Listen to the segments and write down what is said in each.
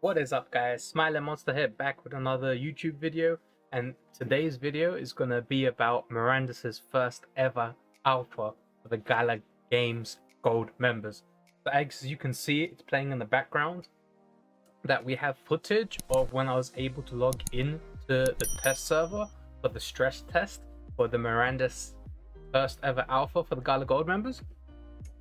What is up, guys? Smilinmonster here, back with another YouTube video, and today's video is gonna be about Mirandus's first ever alpha for the Gala Games Gold members. So as you can see, it's playing in the background. That we have footage of when I was able to log in to the test server for the stress test for the Mirandus first ever alpha for the Gala Gold members.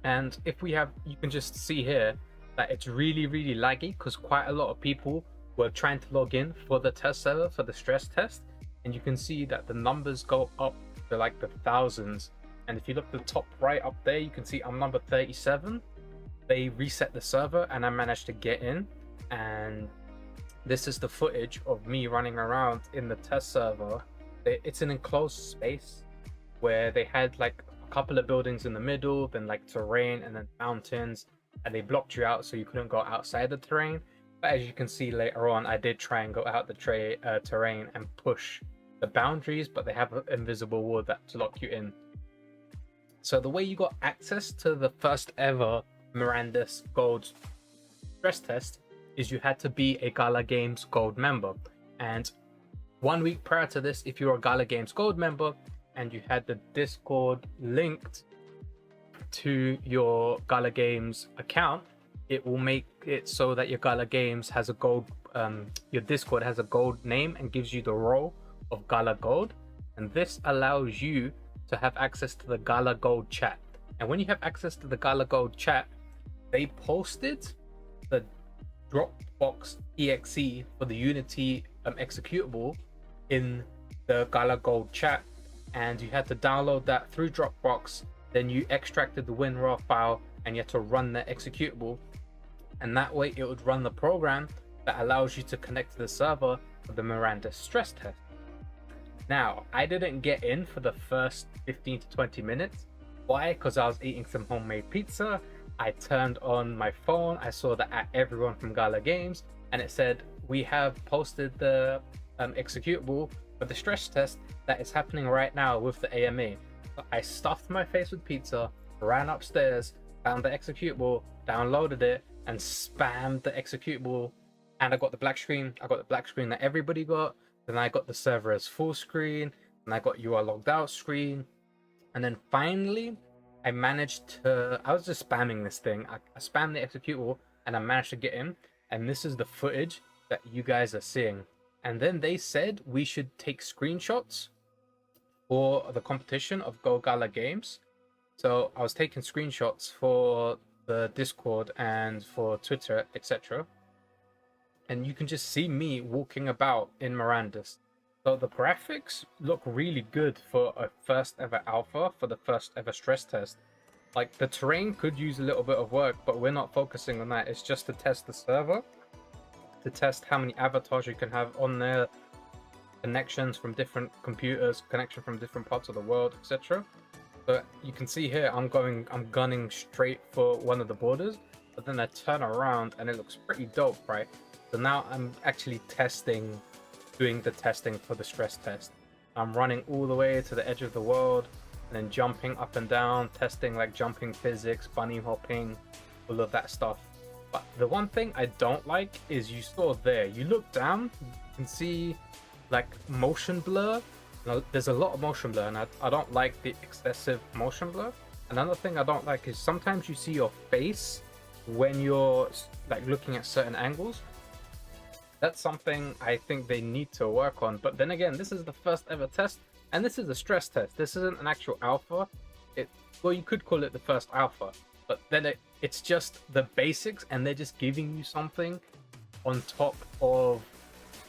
And if we have, you can just see here that it's really laggy because quite a lot of people were trying to log in for the test server for the stress test, and you can see that the numbers go up to like the thousands. And if you look at the top right up there, you can see I'm number 37. They reset the server and I managed to get in, and this is the footage of me running around in the test server. It's an enclosed space where they had like a couple of buildings in the middle, then like terrain and then mountains, and they blocked you out so you couldn't go outside the terrain. But as you can see later on, I did try and go out the terrain and push the boundaries, but they have an invisible wall that to lock you in. So the way you got access to the first ever Mirandus Gold stress test is you had to be a Gala Games Gold member. And 1 week prior to this, if you're a Gala Games Gold member and you had the Discord linked to your Gala Games account, it will make it so that your Gala Games has a gold, your Discord has a gold name and gives you the role of Gala Gold. And this allows you to have access to the Gala Gold chat. And when you have access to the Gala Gold chat, they posted the Dropbox exe for the Unity executable in the Gala Gold chat, and you had to download that through Dropbox. Then you extracted the WinRAR file and you had to run the executable, and that way it would run the program that allows you to connect to the server for the Mirandus stress test. Now, I didn't get in for the first 15 to 20 minutes. Why? Because I was eating some homemade pizza. I turned on my phone, I saw that at everyone from Gala Games, and it said, we have posted the executable for the stress test that is happening right now with the AMA. I stuffed my face with pizza, ran upstairs, found the executable, downloaded it, and spammed the executable, and I got the black screen. I got the black screen that everybody got. Then I got the server as full screen, and I got you are logged out screen. And then finally, I managed to, I was just spamming this thing. I spammed the executable, and I managed to get in. And this is the footage that you guys are seeing. And then they said we should take screenshots for the competition of Go Gala Games. So I was taking screenshots for the Discord and for Twitter, etc. And you can just see me walking about in Mirandus. So the graphics look really good for a first ever alpha, for the first ever stress test. Like, the terrain could use a little bit of work, but we're not focusing on that. It's just to test the server, to test how many avatars you can have on there, connections from different computers, connection from different parts of the world, etc. So you can see here, I'm gunning straight for one of the borders, but then I turn around and it looks pretty dope, right? So now I'm actually doing the testing for the stress test. I'm running all the way to the edge of the world and then jumping up and down, testing like jumping physics, bunny hopping, all of that stuff. But the one thing I don't like is, you saw there, you look down, you can see like motion blur. Now, there's a lot of motion blur, and I don't like the excessive motion blur. Another thing I don't like is sometimes you see your face when you're like looking at certain angles. That's something I think they need to work on. But then again, this is the first ever test, and this is a stress test. This isn't an actual alpha. Well, you could call it the first alpha, but then it's just the basics, and they're just giving you something on top of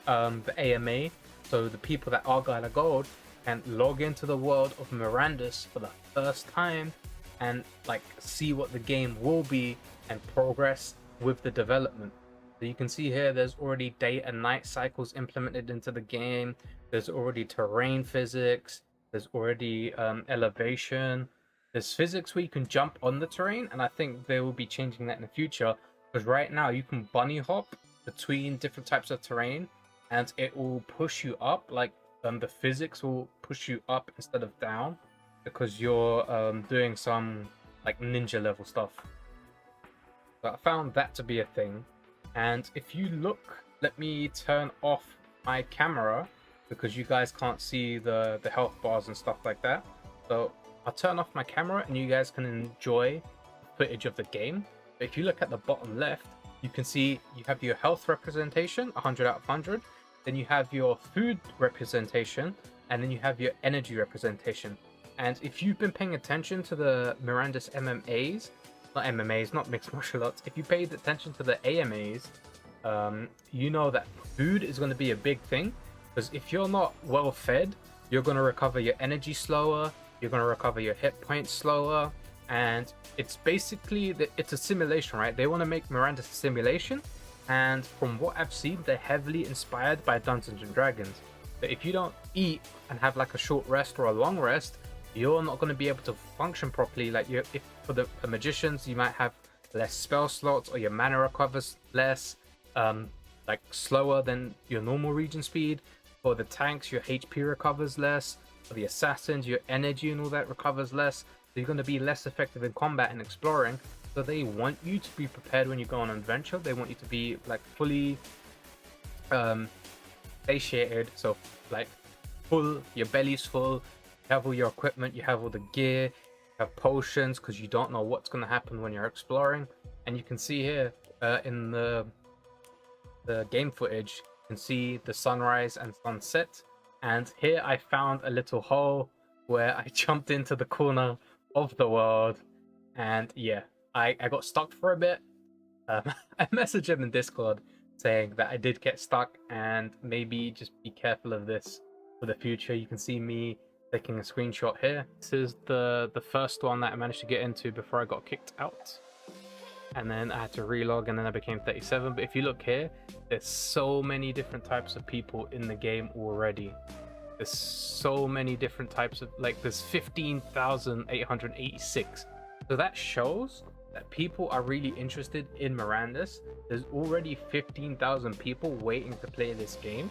the AMA, so the people that are Gala Gold can log into the world of Mirandus for the first time and like see what the game will be and progress with the development. So you can see here, there's already day and night cycles implemented into the game. There's already terrain physics. There's already elevation. There's physics where you can jump on the terrain, and I think they will be changing that in the future, because right now you can bunny hop between different types of terrain and it will push you up. Like the physics will push you up instead of down, because you're doing some like ninja level stuff. So I found that to be a thing. And if you look, let me turn off my camera because you guys can't see the health bars and stuff like that. So I'll turn off my camera and you guys can enjoy footage of the game. But if you look at the bottom left, you can see you have your health representation, 100 out of 100. Then you have your food representation, and then you have your energy representation. And if you've been paying attention to the Mirandus MMAs, not mixed martial arts, if you paid attention to the AMAs, you know that food is going to be a big thing. Because if you're not well fed, you're going to recover your energy slower, you're going to recover your hit points slower, and it's basically, it's a simulation, right? They want to make Mirandus a simulation, and from what I've seen, they're heavily inspired by Dungeons and Dragons. But if you don't eat and have like a short rest or a long rest, you're not going to be able to function properly. Like if for the magicians, you might have less spell slots, or your mana recovers less, like slower than your normal region speed. For the tanks, your HP recovers less. For the assassins, your energy and all that recovers less. So you're going to be less effective in combat and exploring. So they want you to be prepared when you go on an adventure. They want you to be like fully satiated, so like full, your belly's full, you have all your equipment, you have all the gear, you have potions, because you don't know what's going to happen when you're exploring. And you can see here in the game footage, you can see the sunrise and sunset. And here I found a little hole where I jumped into the corner of the world, and yeah, I got stuck for a bit. I messaged him in Discord saying that I did get stuck, and maybe just be careful of this for the future. You can see me taking a screenshot here. This is the first one that I managed to get into before I got kicked out, and then I had to relog, and then I became 37. But if you look here, there's so many different types of people in the game already. There's so many different types of, like, there's 15,886. So that shows that people are really interested in Mirandus. There's already 15,000 people waiting to play this game.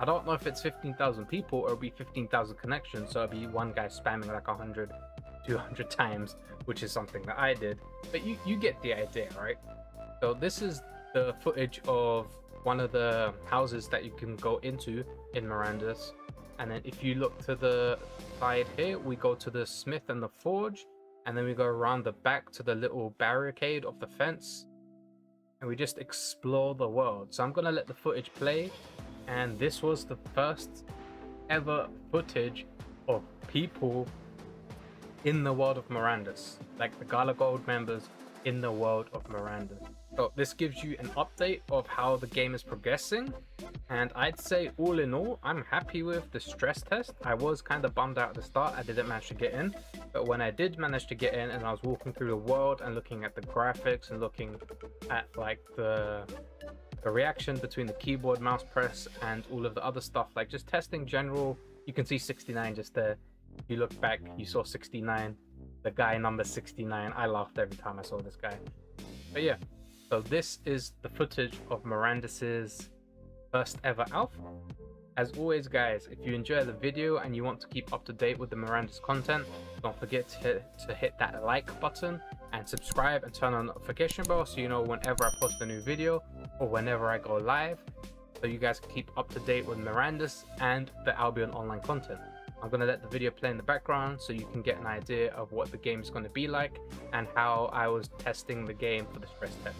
I don't know if it's 15,000 people or it'll be 15,000 connections, so it'll be one guy spamming like 100, 200 times, which is something that I did. But you get the idea, right? So this is the footage of one of the houses that you can go into in Mirandus. And then if you look to the side here, we go to the smith and the forge, and then we go around the back to the little barricade of the fence, and we just explore the world. So I'm gonna let the footage play, and this was the first ever footage of people in the world of Mirandus, like the Gala Gold members in the world of Mirandus. So this gives you an update of how the game is progressing, and I'd say all in all, I'm happy with the stress test. I was kind of bummed out at the start, I didn't manage to get in, but when I did manage to get in and I was walking through the world and looking at the graphics and looking at like the reaction between the keyboard, mouse press, and all of the other stuff, like just testing general, you can see 69 just there. If you look back, you saw 69, the guy number 69. I laughed every time I saw this guy. But yeah, so this is the footage of Mirandus's first ever alpha. As always, guys, if you enjoy the video and you want to keep up to date with the Mirandus content, don't forget to hit that like button and subscribe and turn on the notification bell so you know whenever I post a new video or whenever I go live, so you guys can keep up to date with Mirandus and the Albion online content. I'm going to let the video play in the background so you can get an idea of what the game is going to be like and how I was testing the game for the stress test.